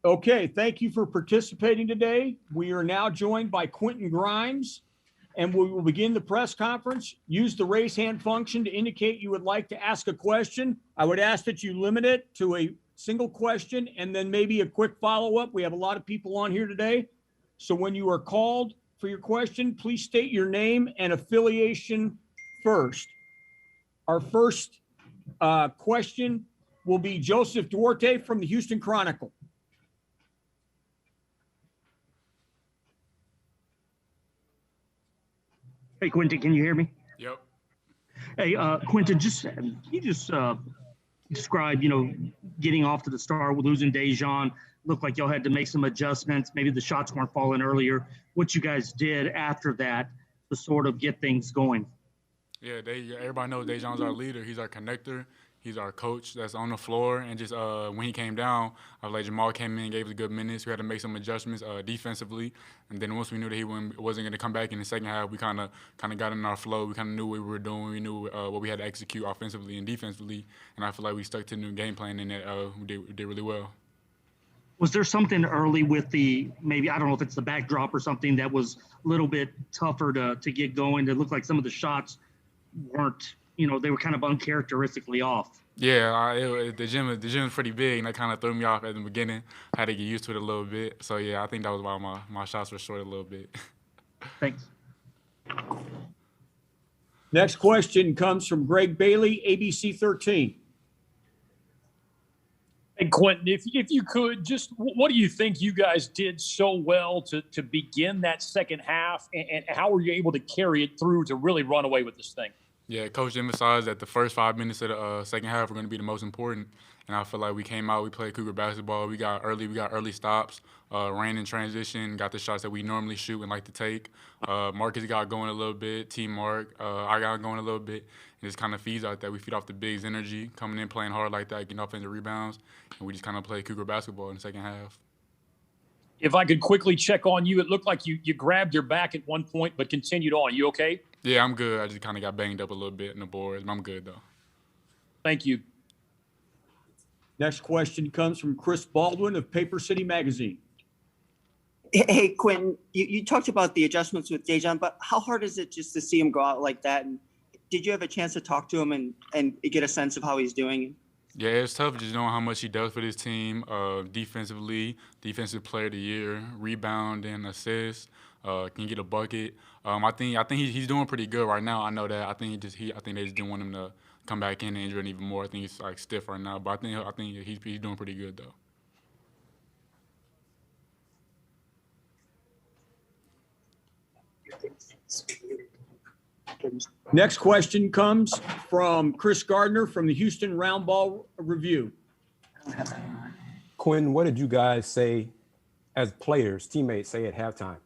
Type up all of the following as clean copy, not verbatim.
Okay, thank you for participating today. We are now joined by Quentin Grimes, and we will begin the press conference. Use the raise hand function to indicate you would like to ask a question. I would ask that you limit it to a single question and then maybe a quick follow-up. We have a lot of people on here today. So when you are called for your question, please state your name and affiliation first. Our first question will be Joseph Duarte from the Houston Chronicle. Hey, Quentin, can you hear me? Yep. Hey, Quentin, you just describe, getting off to the start with losing Dejan. Looked like y'all had to make some adjustments. Maybe the shots weren't falling earlier. What you guys did after that to sort of get things going? Yeah, everybody knows Dejan's our leader. He's our connector. He's our coach that's on the floor. And just when he came down, I was like, Jamal came in, gave us good minutes. We had to make some adjustments defensively. And then once we knew that he wasn't going to come back in the second half, we kind of got in our flow. We kind of knew what we were doing. We knew what we had to execute offensively and defensively. And I feel like we stuck to the new game plan, and we did really well. Was there something early with maybe, I don't know if it's the backdrop or something, that was a little bit tougher to get going? It looked like some of the shots weren't, they were kind of uncharacteristically off. Yeah, the gym is pretty big, and that kind of threw me off at the beginning. I had to get used to it a little bit. So, yeah, I think that was why my shots were short a little bit. Thanks. Next question comes from Greg Bailey, ABC 13. And Quentin, if you could, just what do you think you guys did so well to begin that second half, and how were you able to carry it through to really run away with this thing? Yeah, Coach emphasized that the first 5 minutes of the second half were going to be the most important, and I feel like we came out, we played Cougar basketball, we got early stops, ran in transition, got the shots that we normally shoot and like to take. Marcus got going a little bit, T-Mark, I got going a little bit. It just kind of feeds out that we feed off the bigs' energy, coming in, playing hard like that, getting offensive rebounds, and we just kind of played Cougar basketball in the second half. If I could quickly check on you, it looked like you grabbed your back at one point but continued on. You okay? Yeah, I'm good. I just kind of got banged up a little bit in the boards, but I'm good, though. Thank you. Next question comes from Chris Baldwin of Paper City Magazine. Hey, Quentin, you talked about the adjustments with Dejan, but how hard is it just to see him go out like that? And did you have a chance to talk to him and get a sense of how he's doing? Yeah, it's tough just knowing how much he does for this team. Defensively, defensive player of the year, rebound and assist, can get a bucket. I think he's doing pretty good right now. I know that. I think they just didn't want him to come back in and injure him even more. I think he's like stiff right now, but I think he's doing pretty good though. Next question comes from Chris Gardner from the Houston Roundball Review. Quentin, what did you guys say as players, teammates, say at halftime?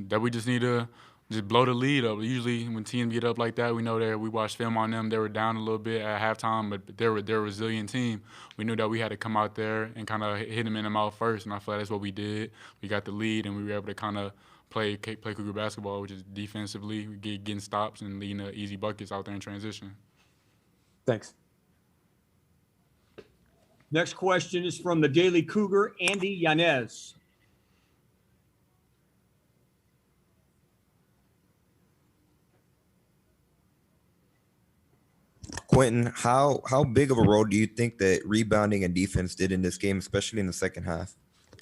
That we just need to just blow the lead up. Usually when teams get up like that, we know that we watch film on them. They were down a little bit at halftime, but they're a resilient team. We knew that we had to come out there and kind of hit them in the mouth first, and I feel like that's what we did. We got the lead, and we were able to kind of play Cougar basketball, which is defensively, we getting stops and leading to easy buckets out there in transition. Thanks. Next question is from the Daily Cougar, Andy Yanez. Quentin, how big of a role do you think that rebounding and defense did in this game, especially in the second half?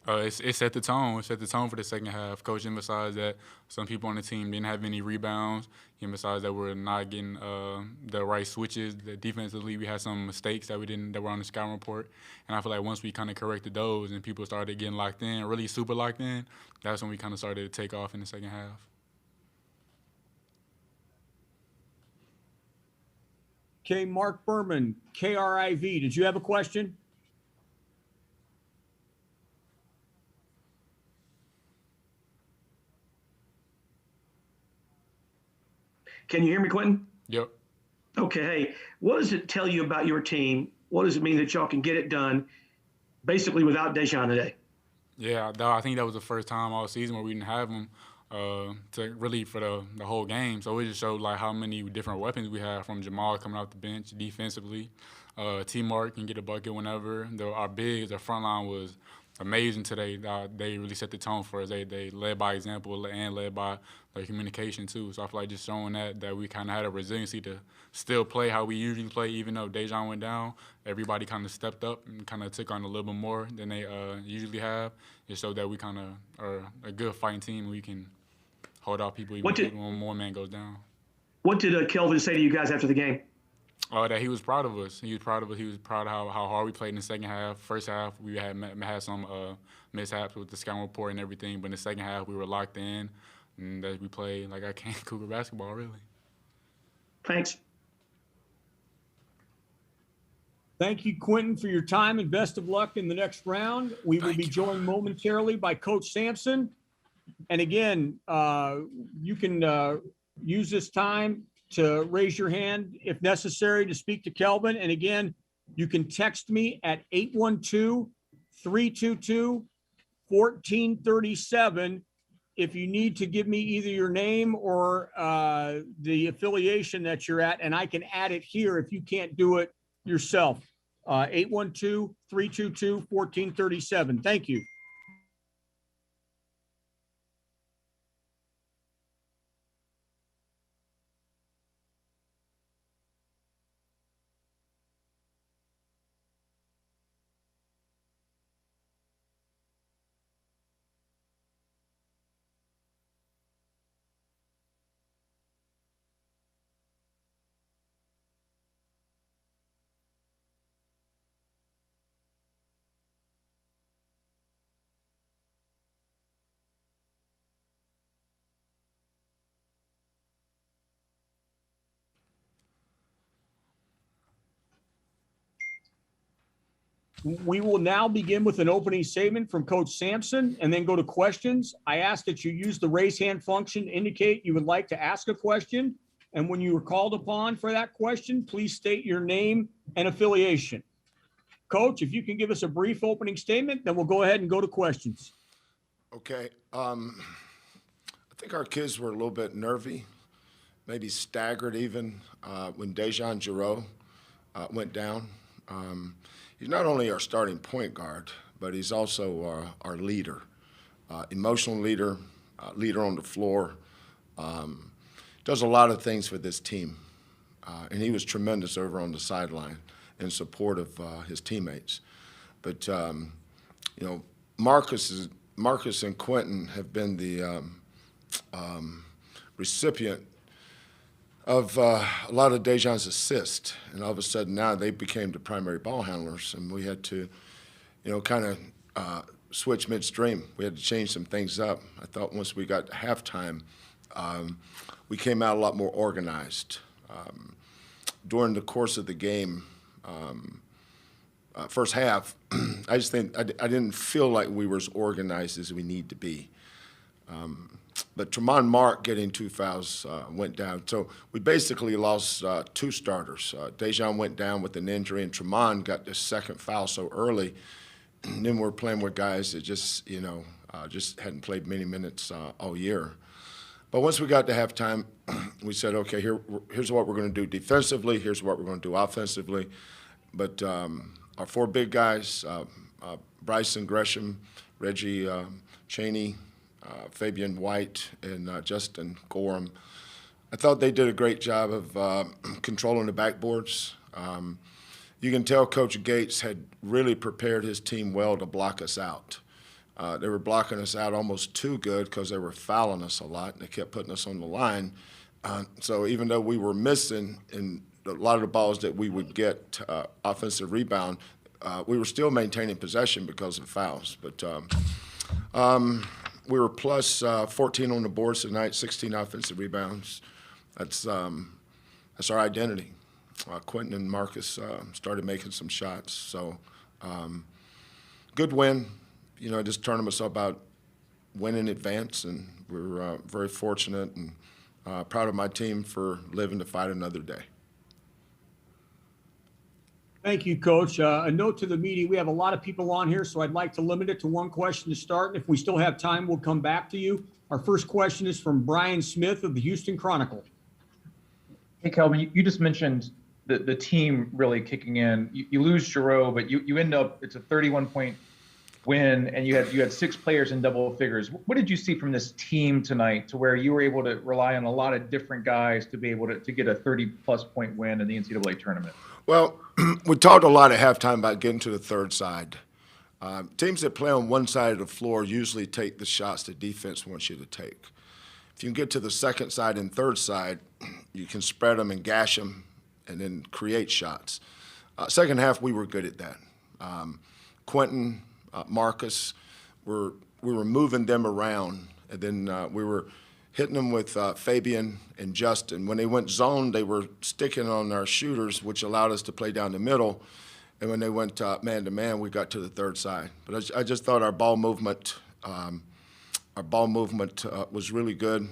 It set the tone. It set the tone for the second half. Coach emphasized that some people on the team didn't have any rebounds. He emphasized that we're not getting the right switches. That defensively, we had some mistakes that were on the scouting report. And I feel like once we kind of corrected those and people started getting locked in, really super locked in, that's when we kind of started to take off in the second half. Okay, Mark Berman, KRIV. Did you have a question? Can you hear me, Quentin? Yep. Okay. Hey, what does it tell you about your team? What does it mean that y'all can get it done basically without Dejan today? Yeah, I think that was the first time all season where we didn't have him. to really for the whole game. So it just showed like how many different weapons we have from Jamal coming off the bench defensively. T-Mark can get a bucket whenever. Our bigs, our front line was amazing today. They really set the tone for us. They led by example and led by their communication too. So I feel like just showing that we kind of had a resiliency to still play how we usually play, even though Dejan went down. Everybody kind of stepped up and kind of took on a little bit more than they usually have. It showed that we kind of are a good fighting team. We can hold off people even when one man goes down. What did Kelvin say to you guys after the game? That he was proud of us. He was proud of us. He was proud of how hard we played in the second half. First half, we had some mishaps with the scouting report and everything, but in the second half, we were locked in, and that we played like I can't Cougar basketball, really. Thanks. Thank you, Quentin, for your time, and best of luck in the next round. We will be joined momentarily by Coach Sampson. And again, you can use this time to raise your hand if necessary to speak to Kelvin. And again, you can text me at 812-322-1437 if you need to give me either your name or the affiliation that you're at, and I can add it here if you can't do it yourself. 812-322-1437. Thank you. We will now begin with an opening statement from Coach Sampson and then go to questions. I ask that you use the raise hand function to indicate you would like to ask a question. And when you are called upon for that question, please state your name and affiliation. Coach, if you can give us a brief opening statement, then we'll go ahead and go to questions. Okay. I think our kids were a little bit nervy, maybe staggered even when Dejan Giroux went down. He's not only our starting point guard, but he's also our leader, emotional leader, leader on the floor. Does a lot of things for this team, and he was tremendous over on the sideline in support of his teammates. But Marcus and Quentin have been the recipient of a lot of Dejan's assists, and all of a sudden now they became the primary ball handlers, and we had to, kind of switch midstream. We had to change some things up. I thought once we got to halftime, we came out a lot more organized. During the course of the game, first half, I just think I didn't feel like we were as organized as we need to be. But Tremont Mark getting 2 fouls went down. So we basically lost 2 starters. Dejan went down with an injury, and Tremont got the second foul so early. And then we're playing with guys that just, just hadn't played many minutes all year. But once we got to halftime, we said, okay, here's what we're going to do defensively. Here's what we're going to do offensively. But our 4 big guys, Bryson Gresham, Reggie Cheney, Fabian White, and Justin Gorham. I thought they did a great job of controlling the backboards. You can tell Coach Gates had really prepared his team well to block us out. They were blocking us out almost too good because they were fouling us a lot, and they kept putting us on the line. So even though we were missing in a lot of the balls that we would get offensive rebound, we were still maintaining possession because of fouls. But we were plus 14 on the boards tonight, 16 offensive rebounds. That's our identity. Quentin and Marcus started making some shots. So good win. This tournament's all about winning in advance, and we're very fortunate and proud of my team for living to fight another day. Thank you, Coach. A note to the media, we have a lot of people on here, so I'd like to limit it to one question to start. If we still have time, we'll come back to you. Our first question is from Brian Smith of the Houston Chronicle. Hey, Kelvin, you just mentioned the team really kicking in. You lose Giroux, but you end up, it's a 31-point win, and you had 6 players in double figures. What did you see from this team tonight to where you were able to rely on a lot of different guys to be able to get a 30-plus point win in the NCAA tournament? Well, we talked a lot at halftime about getting to the third side. Teams that play on one side of the floor usually take the shots the defense wants you to take. If you can get to the second side and third side, you can spread them and gash them and then create shots. Second half, we were good at that. Quentin, Marcus, we were moving them around, and then we were hitting them with Fabian and Justin. When they went zone, they were sticking on our shooters, which allowed us to play down the middle. And when they went man-to-man, we got to the third side. But I just thought our ball movement was really good.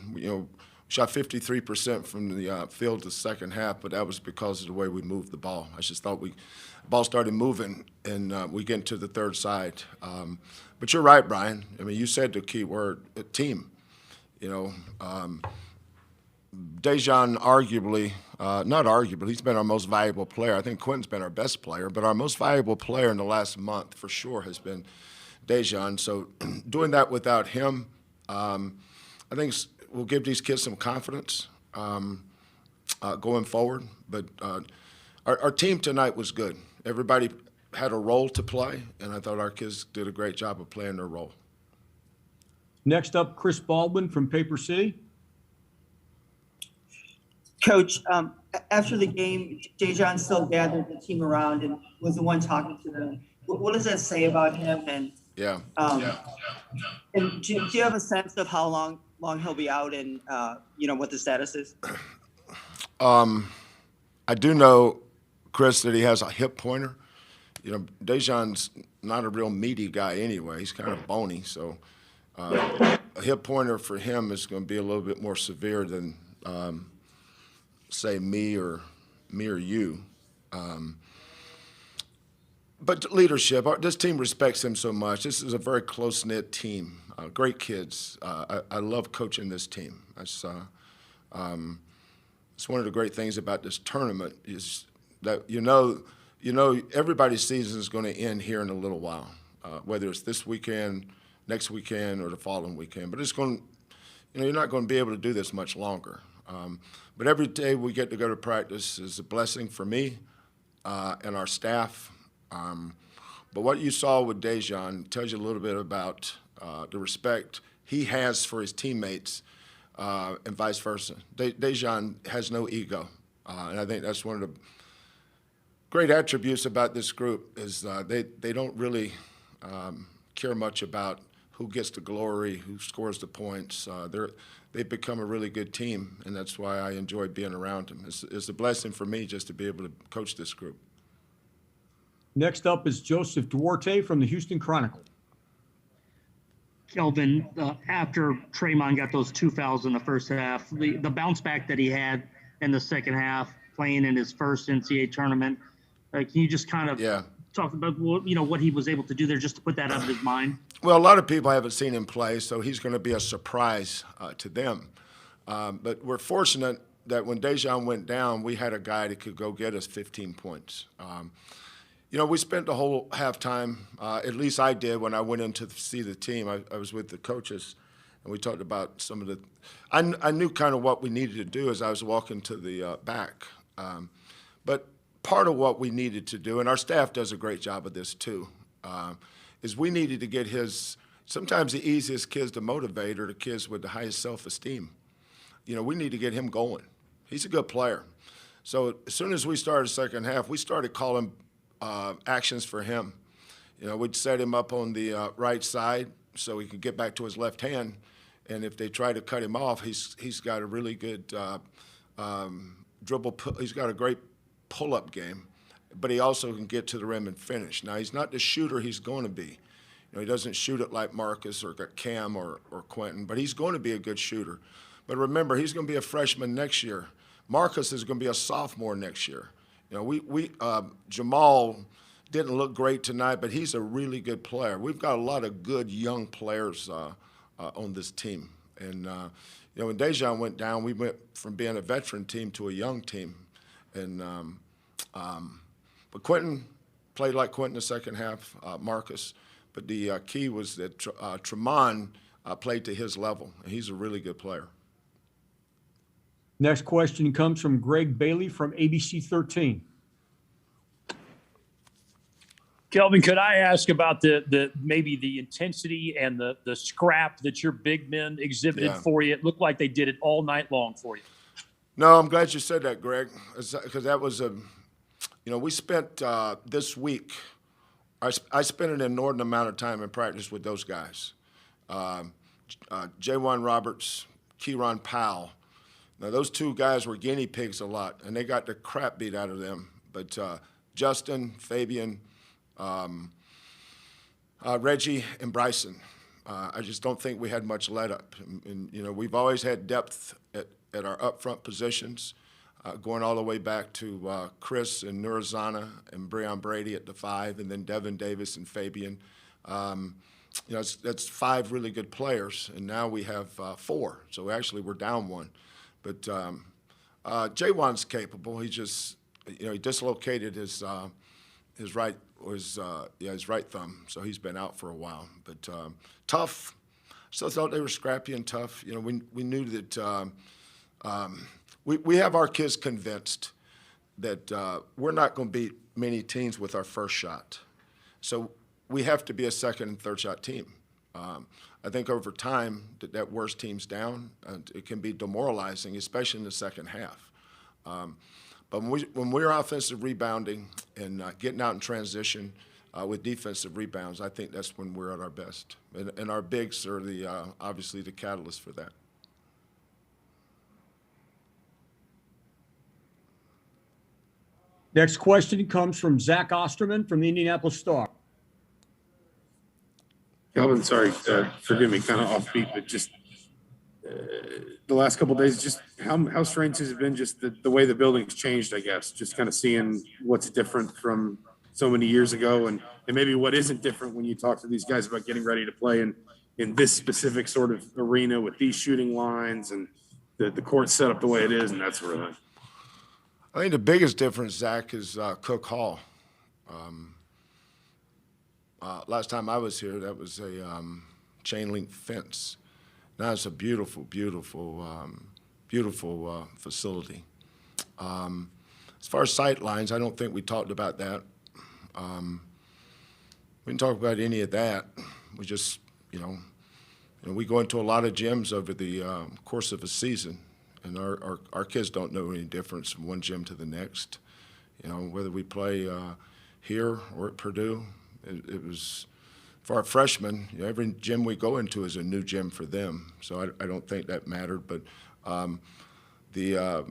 Shot 53% from the field the second half, but that was because of the way we moved the ball. I just thought the ball started moving, and we get into the third side. But you're right, Brian. I mean, you said the key word, team. Dejan not arguably, he's been our most valuable player. I think Quentin's been our best player, but our most valuable player in the last month for sure has been Dejan. So doing that without him, I think will give these kids some confidence going forward. But our team tonight was good. Everybody had a role to play, and I thought our kids did a great job of playing their role. Next up, Chris Baldwin from Paper City. Coach, after the game, Dejan still gathered the team around and was the one talking to them. What does that say about him? And And do you have a sense of how long he'll be out and what the status is? I do know, Chris, that he has a hip pointer. Dejan's not a real meaty guy anyway. He's kind of bony, so a hip pointer for him is going to be a little bit more severe than say me or you. But leadership, this team respects him so much. This is a very close-knit team, great kids. I love coaching this team. It's one of the great things about this tournament is that everybody's season is going to end here in a little while, whether it's this weekend, next weekend, or the following weekend. But it's going, you're not going to be able to do this much longer. But every day we get to go to practice is a blessing for me and our staff. But what you saw with Dejan tells you a little bit about the respect he has for his teammates and vice versa. Dejan has no ego, and I think that's one of the great attributes about this group is they don't really care much about who gets the glory, who scores the points. They've become a really good team, and that's why I enjoy being around them. It's a blessing for me just to be able to coach this group. Next up is Joseph Duarte from the Houston Chronicle. Kelvin, after Traymon got those 2 fouls in the first half, the bounce back that he had in the second half, playing in his first NCAA tournament, can you just kind of talk about what he was able to do there just to put that out of his mind? Well, a lot of people haven't seen him play, so he's going to be a surprise to them. But we're fortunate that when Dejan went down, we had a guy that could go get us 15 points. We spent the whole halftime, at least I did when I went in to see the team. I was with the coaches, and we talked about some of the – I knew kind of what we needed to do as I was walking to the back. But part of what we needed to do, and our staff does a great job of this too, is we needed to get sometimes the easiest kids to motivate are the kids with the highest self-esteem. We need to get him going. He's a good player. So as soon as we started the second half, we started calling actions for him. We'd set him up on the right side so he could get back to his left hand, and if they try to cut him off, he's got a really good dribble. He's got a great pull-up game, but he also can get to the rim and finish. Now, he's not the shooter he's going to be. He doesn't shoot it like Marcus or Cam or Quentin, but he's going to be a good shooter. But remember, he's going to be a freshman next year. Marcus is going to be a sophomore next year. Jamal didn't look great tonight, but he's a really good player. We've got a lot of good young players on this team. And when Dejan went down, we went from being a veteran team to a young team. And but Quentin played like Quentin the second half, Marcus. But the key was that Tremont played to his level, and he's a really good player. Next question comes from Greg Bailey from ABC 13. Kelvin, could I ask about maybe the intensity and the scrap that your big men exhibited for you? It looked like they did it all night long for you. No, I'm glad you said that, Greg, because that was we spent this week. I spent an inordinate amount of time in practice with those guys. J1 Roberts, Kieran Powell. Now, those two guys were guinea pigs a lot, and they got the crap beat out of them. But Justin, Fabian, Reggie, and Bryson, I just don't think we had much let up. And we've always had depth at our up front positions, going all the way back to Chris and Nurazana and Breon Brady at the 5, and then Devin Davis and Fabian. That's 5 really good players, and now we have 4. So actually, we're down 1. But J1's capable. He just, he dislocated his right thumb, so he's been out for a while. But tough. Still thought they were scrappy and tough. We knew that we have our kids convinced that we're not going to beat many teams with our first shot. So we have to be a second and third shot team. I think over time that wears teams down, and it can be demoralizing, especially in the second half. But when we're offensive rebounding and getting out in transition with defensive rebounds, I think that's when we're at our best. And our bigs are obviously the catalyst for that. Next question comes from Zach Osterman from the Indianapolis Star. Kelvin, sorry, forgive me, kind of offbeat, but just the last couple of days, just how strange has it been, just the way the building's changed, I guess, just kind of seeing what's different from so many years ago and maybe what isn't different when you talk to these guys about getting ready to play in this specific sort of arena with these shooting lines and the court set up the way it is and that sort of thing. I think the biggest difference, Zach, is Cook Hall. Last time I was here, that was a chain link fence. Now it's a beautiful, beautiful, beautiful facility. As far as sight lines, I don't think we talked about that. We didn't talk about any of that. We just, we go into a lot of gyms over the course of a season, and our kids don't know any difference from one gym to the next. Whether we play here or at Purdue, it was, for our freshmen, every gym we go into is a new gym for them. So I don't think that mattered. But the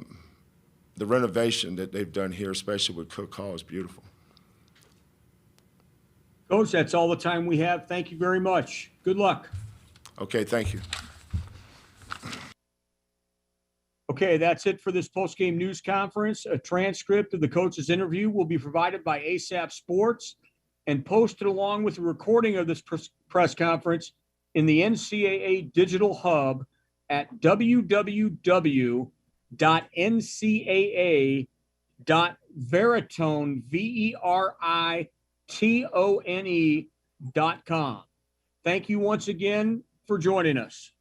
renovation that they've done here, especially with Cook Hall, is beautiful. Coach, that's all the time we have. Thank you very much. Good luck. Okay, thank you. Okay, that's it for this postgame news conference. A transcript of the coach's interview will be provided by ASAP Sports and posted along with a recording of this press conference in the NCAA Digital Hub at www.ncaa.veritone.com. Thank you once again for joining us.